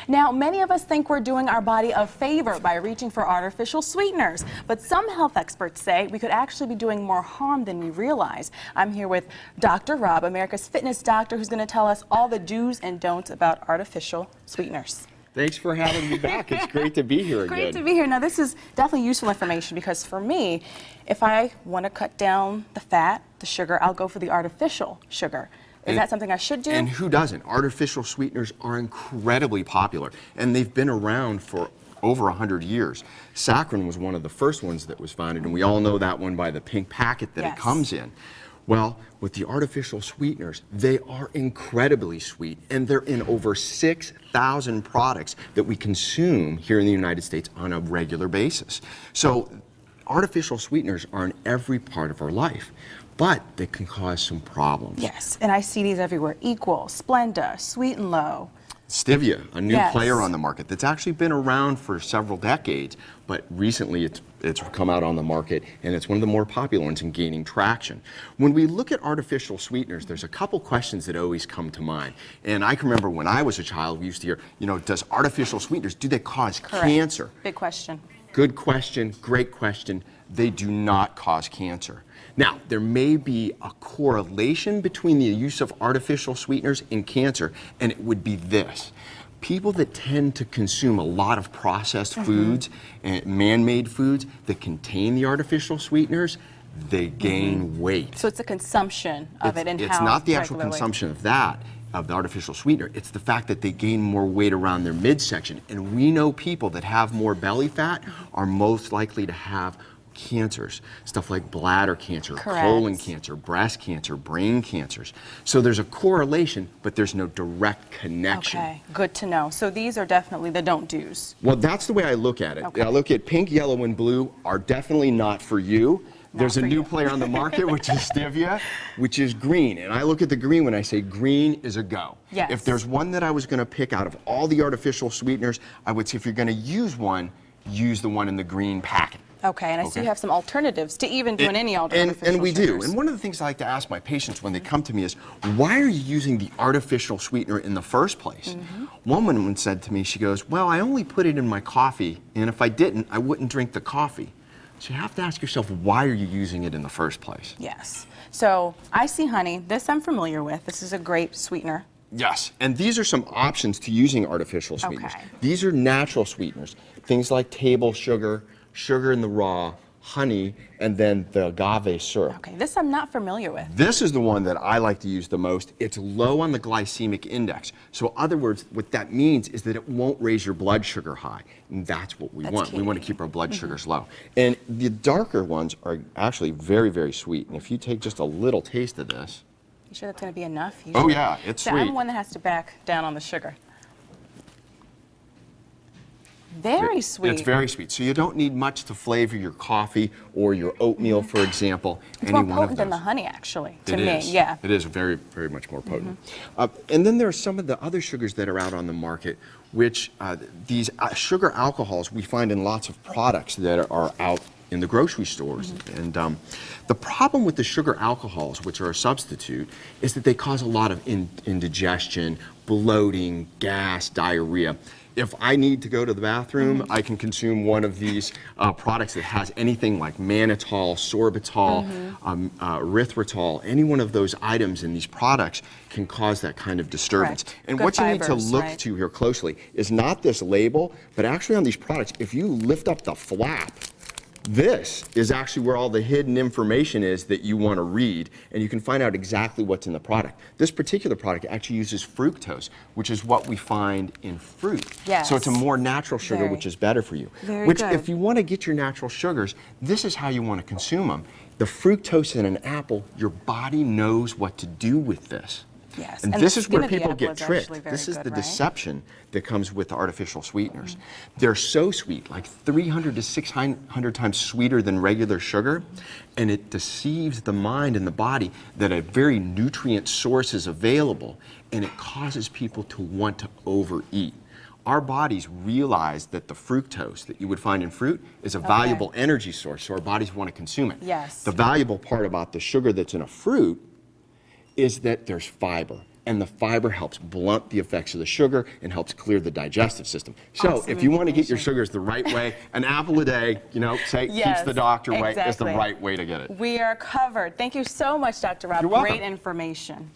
Now, many of us think we're doing our body a favor by reaching for artificial sweeteners, but some health experts say we could actually be doing more harm than we realize. I'm here with Dr. Rob, America's fitness doctor, who's going to tell us all the do's and don'ts about artificial sweeteners. Thanks for having me back. It's great to be here again. Great to be here. Now, this is definitely useful information because for me, if I want to cut down the fat, the sugar, I'll go for the artificial sugar. Is that something I should do? And who doesn't? Artificial sweeteners are incredibly popular, and they've been around for over 100 years. Saccharin was one of the first ones that was founded, and we all know that one by the pink packet that it comes in. Well, with the artificial sweeteners, they are incredibly sweet, and they're in over 6,000 products that we consume here in the United States on a regular basis. So artificial sweeteners are in every part of our life, but they can cause some problems. Yes, and I see these everywhere. Equal, Splenda, Sweet and Low. Stevia, a new player on the market that's actually been around for several decades, but recently it's come out on the market, and it's one of the more popular ones and gaining traction. When we look at artificial sweeteners, there's a couple questions that always come to mind. And I can remember when I was a child, we used to hear, you know, does artificial sweeteners, do they cause cancer? Big question. Good question, great question. They do not cause cancer. Now, there may be a correlation between the use of artificial sweeteners and cancer, and it would be this. People that tend to consume a lot of processed foods and man-made foods that contain the artificial sweeteners, they gain weight. So it's a consumption of it in-house. It's not the actual consumption of that, of the artificial sweetener. It's the fact that they gain more weight around their midsection. And we know people that have more belly fat are most likely to have cancers, stuff like bladder cancer, colon cancer, breast cancer, brain cancers. So there's a correlation, but there's no direct connection. Okay, good to know. So these are definitely the don't do's. Well, that's the way I look at it. I look at pink, yellow, and blue are definitely not for you. There's a new player on the market, which is Stevia, which is green. And I look at the green when I say green is a go. Yes. If there's one that I was going to pick out of all the artificial sweeteners, I would say if you're going to use one, use the one in the green packet. Okay, and I see you have some alternatives to even doing any artificial And we sugars. do. And one of the things I like to ask my patients when they come to me is, why are you using the artificial sweetener in the first place? One woman said to me, she goes, well, I only put it in my coffee, and if I didn't, I wouldn't drink the coffee. So you have to ask yourself, why are you using it in the first place? Yes. So I see honey. This I'm familiar with. This is a great sweetener. Yes, and these are some options to using artificial sweeteners. These are natural sweeteners, things like table sugar, sugar in the raw, honey, and then the agave syrup. Okay, this I'm not familiar with. This is the one that I like to use the most. It's low on the glycemic index. So in other words, what that means is that it won't raise your blood sugar high. And that's what we want. We want to keep our blood sugars low. And the darker ones are actually very, very sweet. And if you take just a little taste of this. You sure that's going to be enough? Oh yeah, it's sweet. I'm one that has to back down on the sugar. Very sweet. It's very sweet. So you don't need much to flavor your coffee or your oatmeal, for example. It's more potent than the honey, actually, to me. Yeah. It is very, very much more potent. And then there are some of the other sugars that are out on the market, which these sugar alcohols we find in lots of products that are out in the grocery stores. And the problem with the sugar alcohols, which are a substitute, is that they cause a lot of indigestion, bloating, gas, diarrhea. If I need to go to the bathroom, I can consume one of these products that has anything like mannitol, sorbitol, erythritol. Any one of those items in these products can cause that kind of disturbance. And what you need to look to here closely is not this label, but actually on these products, if you lift up the flap, this is actually where all the hidden information is that you want to read, and you can find out exactly what's in the product. This particular product actually uses fructose, which is what we find in fruit. So it's a more natural sugar, which is better for you. If you want to get your natural sugars, this is how you want to consume them. The fructose in an apple, your body knows what to do with this. Yes. And this is where people get tricked. This is the deception that comes with the artificial sweeteners. They're so sweet, like 300 to 600 times sweeter than regular sugar, and it deceives the mind and the body that a very nutrient source is available, and it causes people to want to overeat. Our bodies realize that the fructose that you would find in fruit is a valuable energy source, so our bodies want to consume it. The valuable part about the sugar that's in a fruit is that there's fiber. and the fiber helps blunt the effects of the sugar and helps clear the digestive system. So Awesome if you want to get your information. sugars the right way, an apple a day, you know, say keeps the doctor way, is the exactly. right way to get it. We are covered. Thank you so much, Dr. Rob. You're welcome. Great information.